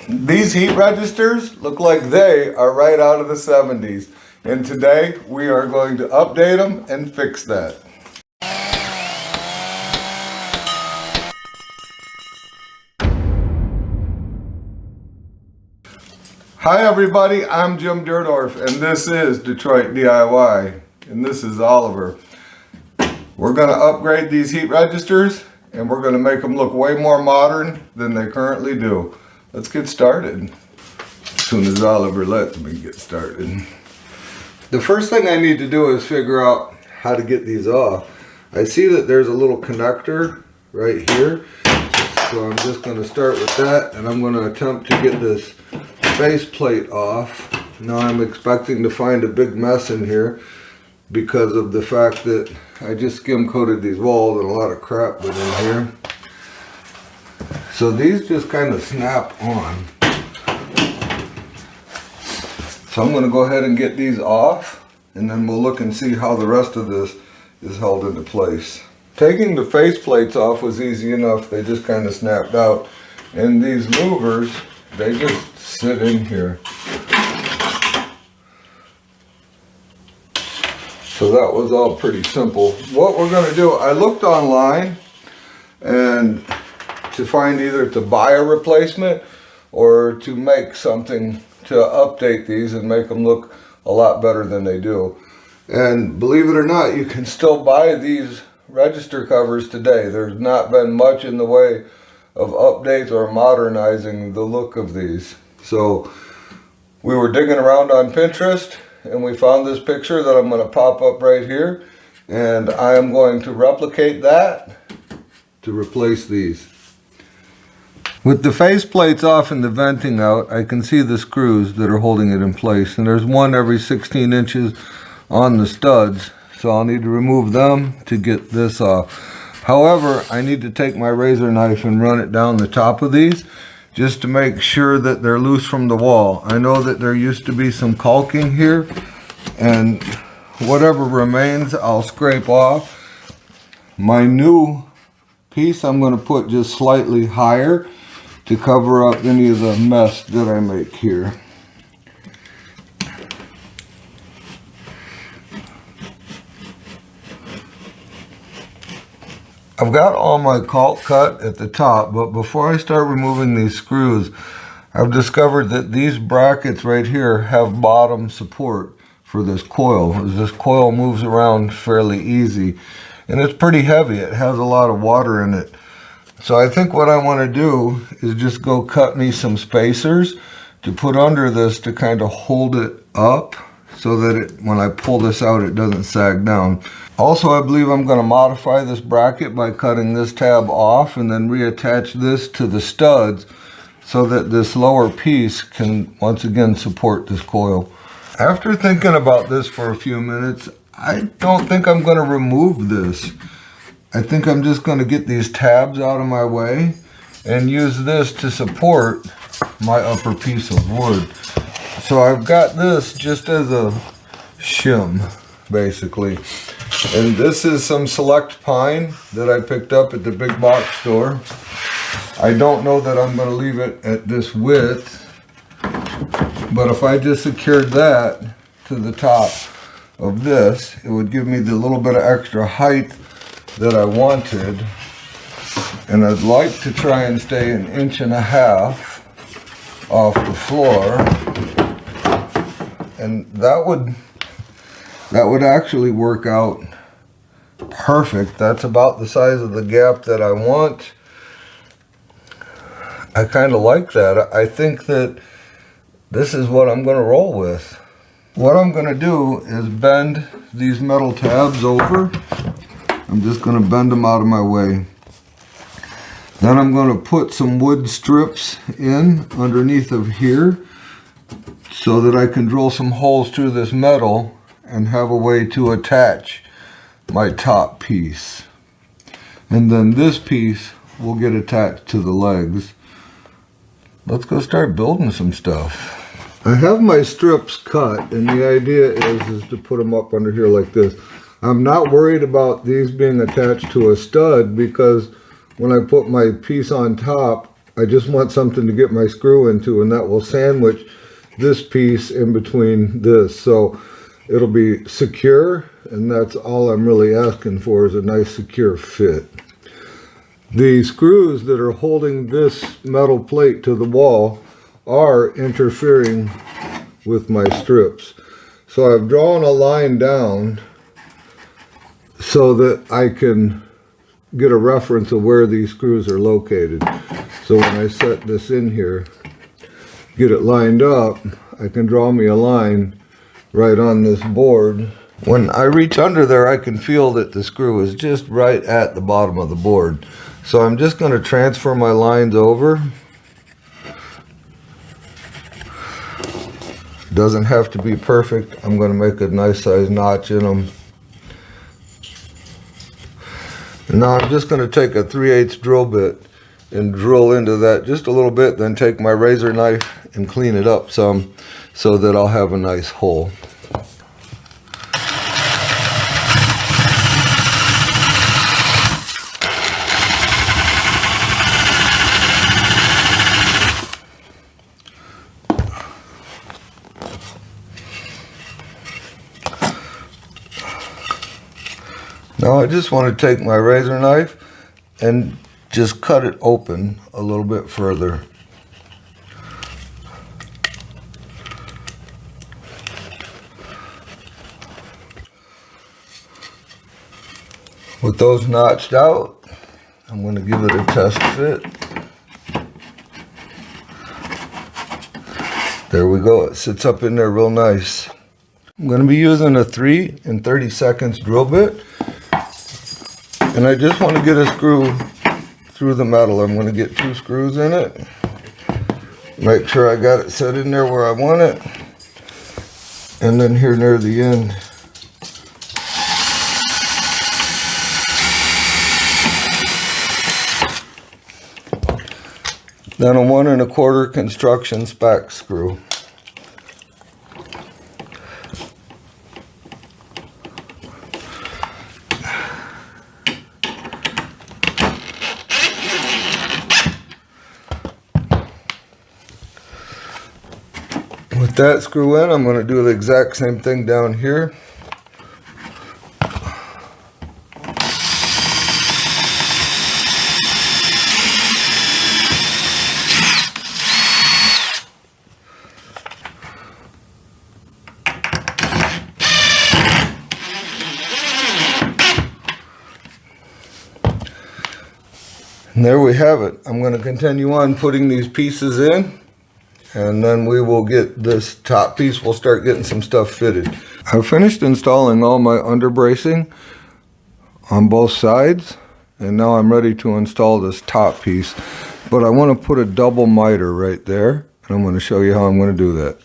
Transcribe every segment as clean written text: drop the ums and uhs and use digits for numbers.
These heat registers look like they are right out of the 70s. And today we are going to update them and fix that. Hi everybody, I'm Jim Dierdorf and this is Detroit DIY and this is Oliver. We're going to upgrade these heat registers and we're going to make them look way more modern than they currently do. Let's get started. As soon as Oliver lets me get started. The first thing I need to do is figure out how to get these off. I see that there's a little connector right here. So I'm just going to start with that and I'm going to attempt to get this face plate off. Now I'm expecting to find a big mess in here because of the fact that I just skim coated these walls and a lot of crap went in here. So these just kind of snap on. So I'm going to go ahead and get these off and then we'll look and see how the rest of this is held into place. Taking the face plates off was easy enough. They just kind of snapped out. And these louvers, they just sit in here. So that was all pretty simple. What we're going to do, I looked online and to find either to buy a replacement or to make something to update these and make them look a lot better than they do. And believe it or not, you can still buy these register covers today. There's not been much in the way of updates or modernizing the look of these. So we were digging around on Pinterest and we found this picture that I'm going to pop up right here, and I am going to replicate that to replace these. With the face plates off and the venting out, I can see the screws that are holding it in place, and there's one every 16 inches on the studs, so I'll need to remove them to get this off. However, I need to take my razor knife and run it down the top of these just to make sure that they're loose from the wall. I know that there used to be some caulking here, and whatever remains I'll scrape off. My new piece I'm going to put just slightly higher to cover up any of the mess that I make here. I've got all my caulk cut at the top, but before I start removing these screws, I've discovered that these brackets right here have bottom support for this coil, as this coil moves around fairly easy. And it's pretty heavy, it has a lot of water in it. So I think what I want to do is just go cut me some spacers to put under this to kind of hold it up so that when I pull this out it doesn't sag down. Also, I believe I'm going to modify this bracket by cutting this tab off and then reattach this to the studs so that this lower piece can once again support this coil. After thinking about this for a few minutes, I don't think I'm going to remove this. I think I'm just going to get these tabs out of my way and use this to support my upper piece of wood. So I've got this just as a shim, basically. And this is some select pine that I picked up at the big box store. I don't know that I'm going to leave it at this width, but if I just secured that to the top of this, it would give me the little bit of extra height that I wanted. And I'd like to try and stay 1.5 inches off the floor. And that would actually work out perfect. That's about the size of the gap that I want. I kind of like that. I think that this is what I'm going to roll with. What I'm going to do is bend these metal tabs over. I'm just going to bend them out of my way. Then I'm going to put some wood strips in underneath of here so that I can drill some holes through this metal and have a way to attach my top piece. And then this piece will get attached to the legs. Let's go start building some stuff. I have my strips cut and the idea is to put them up under here like this. I'm not worried about these being attached to a stud because when I put my piece on top, I just want something to get my screw into, and that will sandwich this piece in between this. So it'll be secure, and that's all I'm really asking for, is a nice secure fit. The screws that are holding this metal plate to the wall are interfering with my strips. So I've drawn a line down so that I can get a reference of where these screws are located. So when I set this in here, get it lined up, I can draw me a line right on this board. When I reach under there, I can feel that the screw is just right at the bottom of the board. So I'm just going to transfer my lines over. Doesn't have to be perfect. I'm going to make a nice size notch in them. And now I'm just going to take a 3/8 drill bit and drill into that just a little bit, then take my razor knife and clean it up some so that I'll have a nice hole. Now I just want to take my razor knife and just cut it open a little bit further. With those notched out, I'm going to give it a test fit. There we go. It sits up in there real nice. I'm going to be using a 3 30" drill bit. And I just want to get a screw through the metal. I'm going to get 2 screws in it. Make sure I got it set in there where I want it. And then here near the end. Then a 1 1/4 construction spec screw. With that screw in, I'm going to do the exact same thing down here. And there we have it. I'm going to continue on putting these pieces in, and then we will get this top piece, we'll start getting some stuff fitted. I've finished installing all my underbracing on both sides, and now I'm ready to install this top piece. But I want to put a double miter right there, and I'm going to show you how I'm going to do that.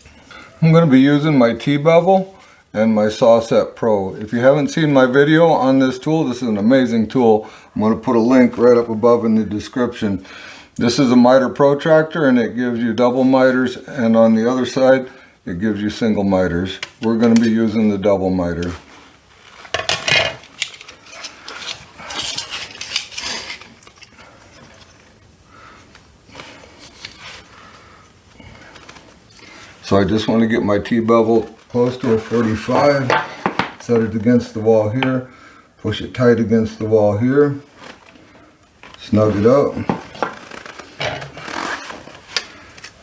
I'm going to be using my T-bevel and my Saw Set Pro. If you haven't seen my video on this tool, this is an amazing tool. I'm going to put a link right up above in the description. This is a miter protractor, and it gives you double miters, and on the other side it gives you single miters. We're going to be using the double miter. So I just want to get my T-bevel close to a 45, set it against the wall here, push it tight against the wall here, snug it up.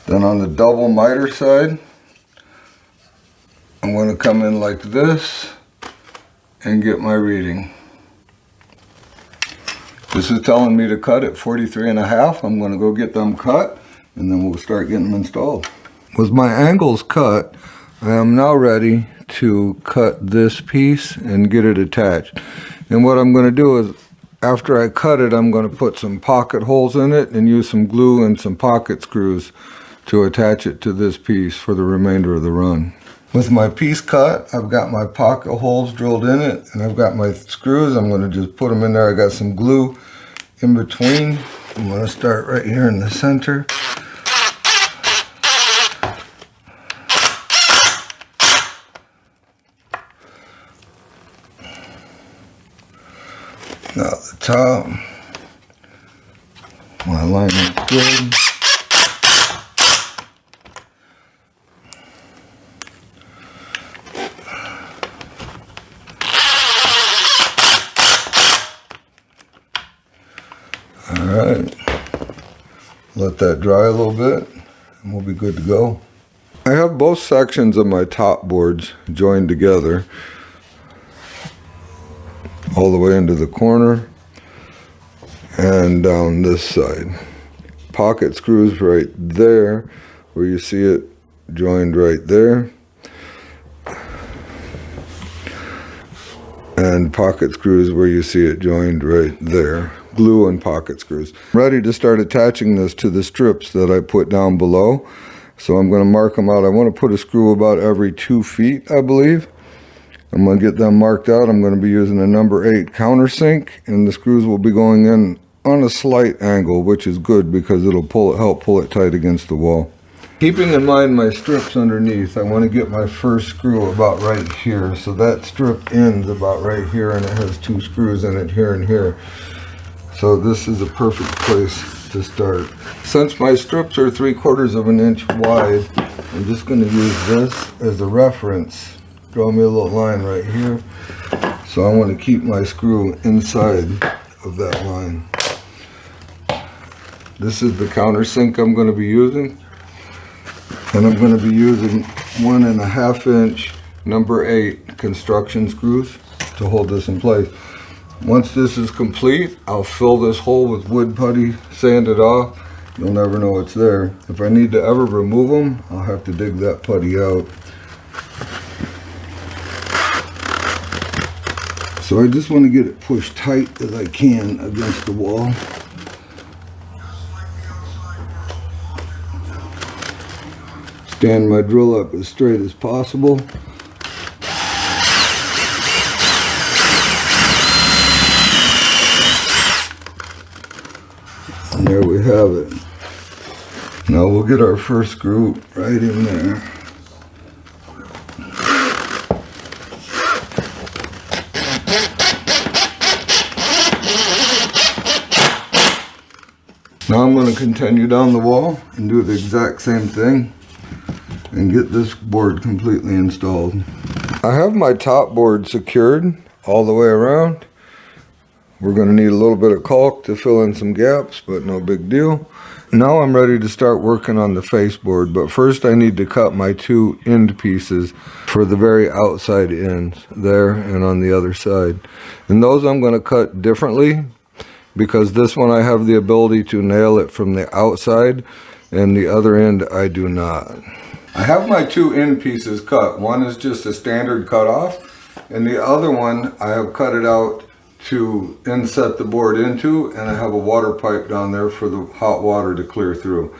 Then on the double miter side, I'm going to come in like this and get my reading. This is telling me to cut at 43.5. I'm going to go get them cut, and then we'll start getting them installed. With my angles cut, I am now ready to cut this piece and get it attached. And what I'm going to do is, after I cut it, I'm going to put some pocket holes in it and use some glue and some pocket screws to attach it to this piece for the remainder of the run. With my piece cut, I've got my pocket holes drilled in it, and I've got my screws. I'm going to just put them in there. I got some glue in between. I'm going to start right here in the center. Now the top, my alignment's good. Alright, let that dry a little bit and we'll be good to go. I have both sections of my top boards joined together all the way into the corner and down this side. Pocket screws right there where you see it joined right there, and pocket screws where you see it joined right there. Glue and pocket screws. I'm ready to start attaching this to the strips that I put down below. So I'm going to mark them out. I want to put a screw about every 2 feet, I believe. I'm going to get them marked out. I'm going to be using a number 8 countersink, and the screws will be going in on a slight angle, which is good because it'll help pull it tight against the wall. Keeping in mind my strips underneath, I want to get my first screw about right here. So that strip ends about right here, and it has 2 screws in it here and here. So this is a perfect place to start. Since my strips are 3/4 of an inch wide, I'm just going to use this as a reference. Draw me a little line right here. So I want to keep my screw inside of that line. This is the countersink I'm going to be using. And I'm going to be using 1.5 inch number 8 construction screws to hold this in place. Once this is complete, I'll fill this hole with wood putty, sand it off. You'll never know it's there. If I need to ever remove them, I'll have to dig that putty out. So I just want to get it pushed tight as I can against the wall. Stand my drill up as straight as possible. And there we have it. Now we'll get our first screw right in there. Now I'm going to continue down the wall and do the exact same thing and get this board completely installed. I have my top board secured all the way around. We're going to need a little bit of caulk to fill in some gaps, but no big deal. Now I'm ready to start working on the face board, but first I need to cut my 2 end pieces for the very outside ends, there and on the other side. And those I'm going to cut differently because this one I have the ability to nail it from the outside and the other end I do not. I have my 2 end pieces cut. One is just a standard cut off, and the other one I have cut it out to inset the board into, and I have a water pipe down there for the hot water to clear through.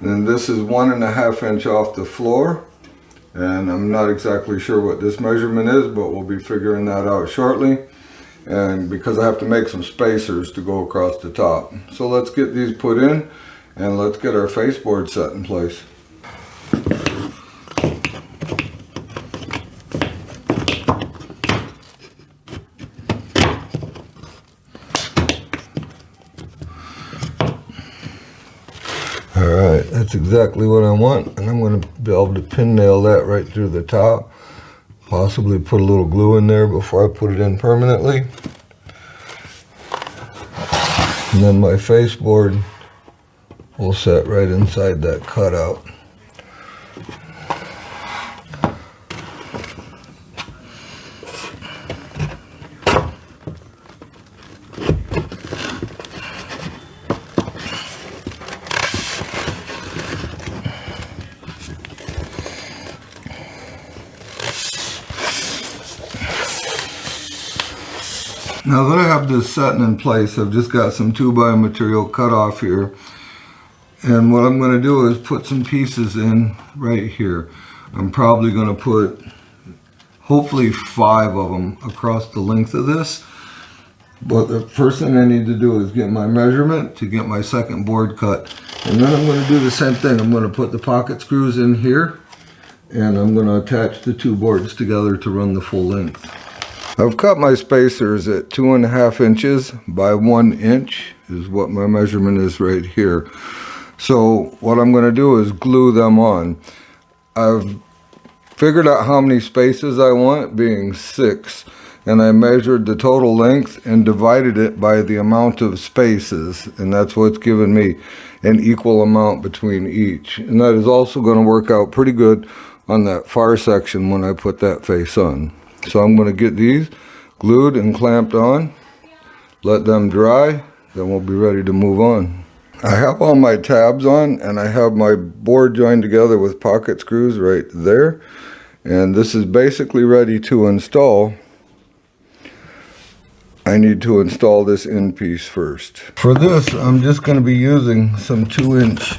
And this is 1.5 inch off the floor, and I'm not exactly sure what this measurement is, but we'll be figuring that out shortly. And because I have to make some spacers to go across the top. So let's get these put in and let's get our face board set in place. Alright, that's exactly what I want, and I'm going to be able to pin nail that right through the top. Possibly put a little glue in there before I put it in permanently. And then my face board will set right inside that cutout. Now that I have this setting in place, I've just got some 2x material cut off here. And what I'm going to do is put some pieces in right here. I'm probably going to put hopefully 5 of them across the length of this. But the first thing I need to do is get my measurement to get my second board cut. And then I'm going to do the same thing. I'm going to put the pocket screws in here, and I'm going to attach the 2 boards together to run the full length. I've cut my spacers at 2.5 inches by 1 inch is what my measurement is right here. So what I'm going to do is glue them on. I've figured out how many spaces I want, being 6. and I measured the total length and divided it by the amount of spaces, and that's what's given me an equal amount between each. And that is also going to work out pretty good on that far section when I put that face on. So I'm going to get these glued and clamped on, let them dry, then we'll be ready to move on. I have all my tabs on, and I have my board joined together with pocket screws right there, and this is basically ready to install. I need to install this end piece first. For this, I'm just going to be using some 2-inch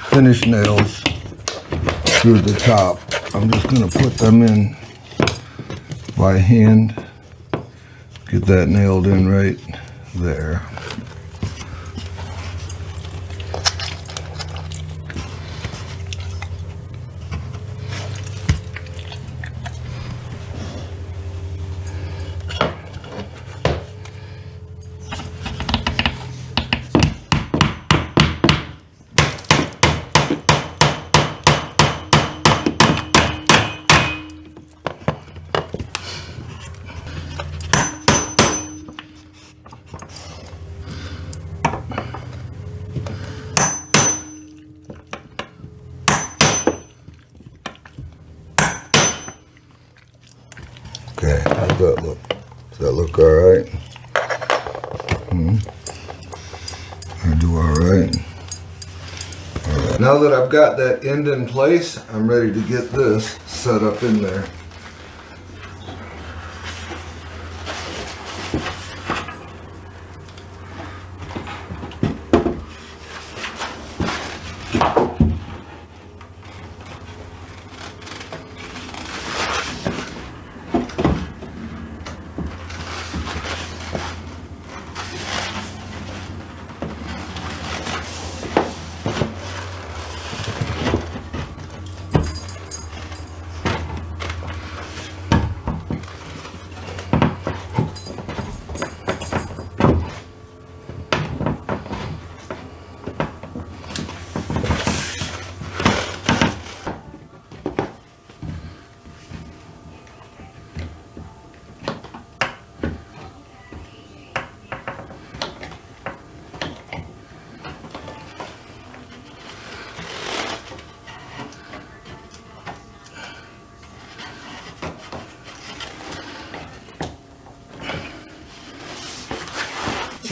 finish nails through the top. I'm just going to put them in by hand, get that nailed in right there. Okay, how's that look? Does that look all right? I do all right. All right. Now that I've got that end in place, I'm ready to get this set up in there.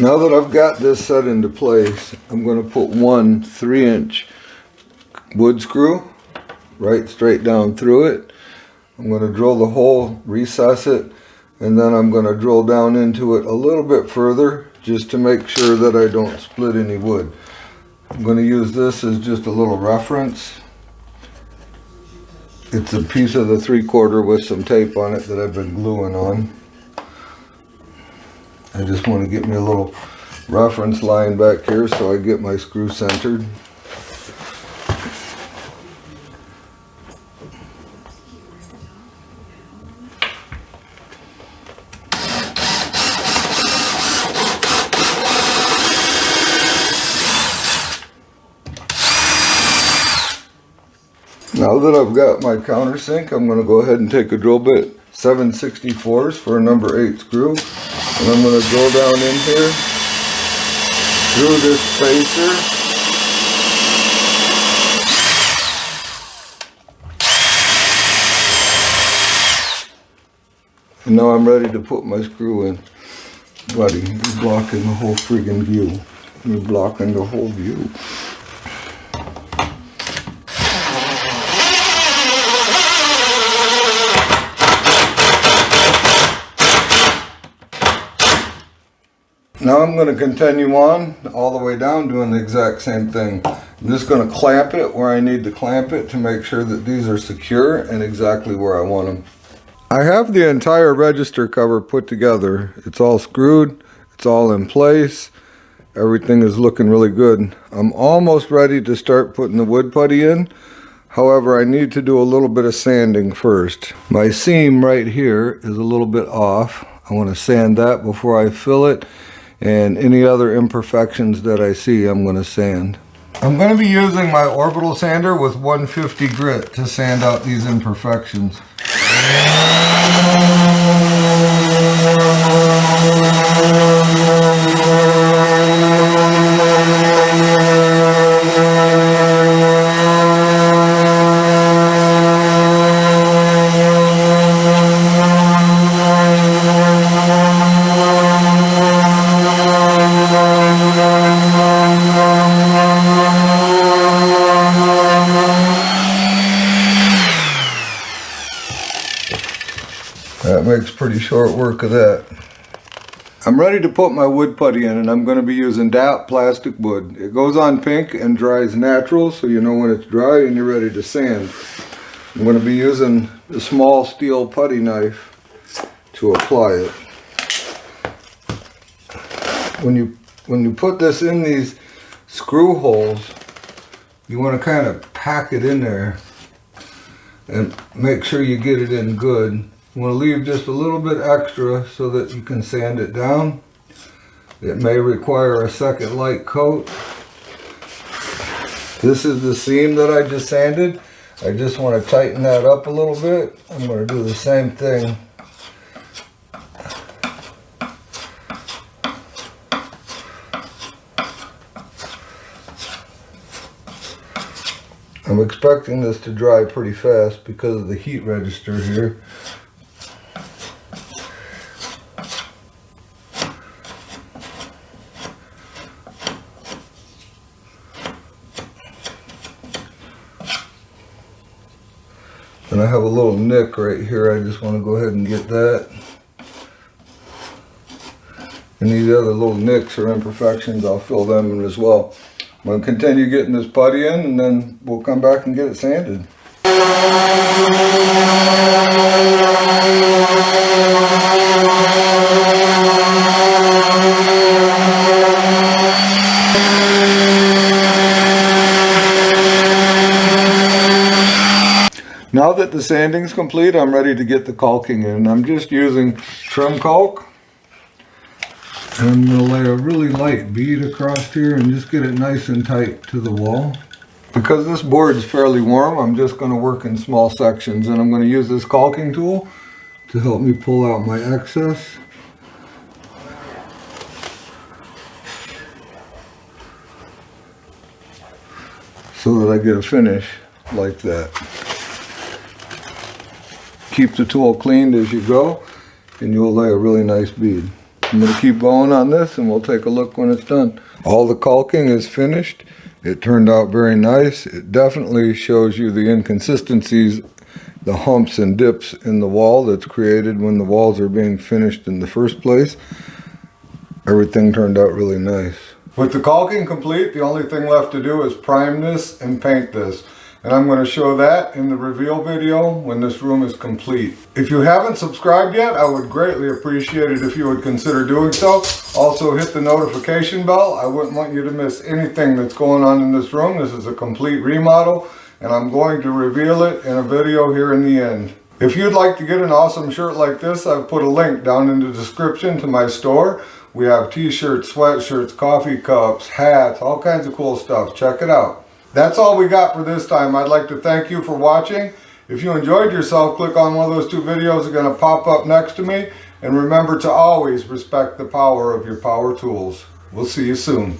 Now that I've got this set into place, I'm going to put one 3-inch wood screw right straight down through it. I'm going to drill the hole, recess it, and then I'm going to drill down into it a little bit further just to make sure that I don't split any wood. I'm going to use this as just a little reference. It's a piece of the 3/4 with some tape on it that I've been gluing on. I just want to get me a little reference line back here so I get my screw centered. Now that I've got my countersink, I'm going to go ahead and take a drill bit, 7/64 for a number 8 screw, and I'm going to drill down in here through this spacer. And now I'm ready to put my screw in. Buddy, you're blocking the whole friggin' view. You're blocking the whole view. Now I'm going to continue on all the way down doing the exact same thing. I'm just going to clamp it where I need to clamp it to make sure that these are secure and exactly where I want them. I have the entire register cover put together. It's all screwed, it's all in place, everything is looking really good. I'm almost ready to start putting the wood putty in. However, I need to do a little bit of sanding first. My seam right here is a little bit off. I want to sand that before I fill it. And any other imperfections that I see, I'm going to sand. I'm going to be using my orbital sander with 150 grit to sand out these imperfections. That makes pretty short work of that. I'm ready to put my wood putty in, and I'm going to be using DAP plastic wood. It goes on pink and dries natural, so you know when it's dry and you're ready to sand. I'm going to be using the small steel putty knife to apply it. When you put this in these screw holes, you want to kind of pack it in there and make sure you get it in good. You want to leave just a little bit extra so that you can sand it down. It may require a second light coat. This is the seam that I just sanded. I just want to tighten that up a little bit. I'm going to do the same thing. I'm expecting this to dry pretty fast because of the heat register here. And I have a little nick right here. I just want to go ahead and get that. And these other little nicks or imperfections, I'll fill them in as well. I'm going to continue getting this putty in, and then we'll come back and get it sanded. Now that the sanding's complete, I'm ready to get the caulking in. I'm just using trim caulk. And I'm going to lay a really light bead across here and just get it nice and tight to the wall. Because this board is fairly warm, I'm just going to work in small sections, and I'm going to use this caulking tool to help me pull out my excess. So that I get a finish like that. Keep the tool cleaned as you go, and you'll lay a really nice bead. I'm going to keep going on this, and we'll take a look when it's done. All the caulking is finished. It turned out very nice. It definitely shows you the inconsistencies, the humps and dips in the wall that's created when the walls are being finished in the first place. Everything turned out really nice. With the caulking complete, the only thing left to do is prime this and paint this. And I'm going to show that in the reveal video when this room is complete. If you haven't subscribed yet, I would greatly appreciate it if you would consider doing so. Also hit the notification bell. I wouldn't want you to miss anything that's going on in this room. This is a complete remodel, and I'm going to reveal it in a video here in the end. If you'd like to get an awesome shirt like this, I've put a link down in the description to my store. We have t-shirts, sweatshirts, coffee cups, hats, all kinds of cool stuff. Check it out. That's all we got for this time. I'd like to thank you for watching. If you enjoyed yourself, click on one of those two videos that are going to pop up next to me. And remember to always respect the power of your power tools. We'll see you soon.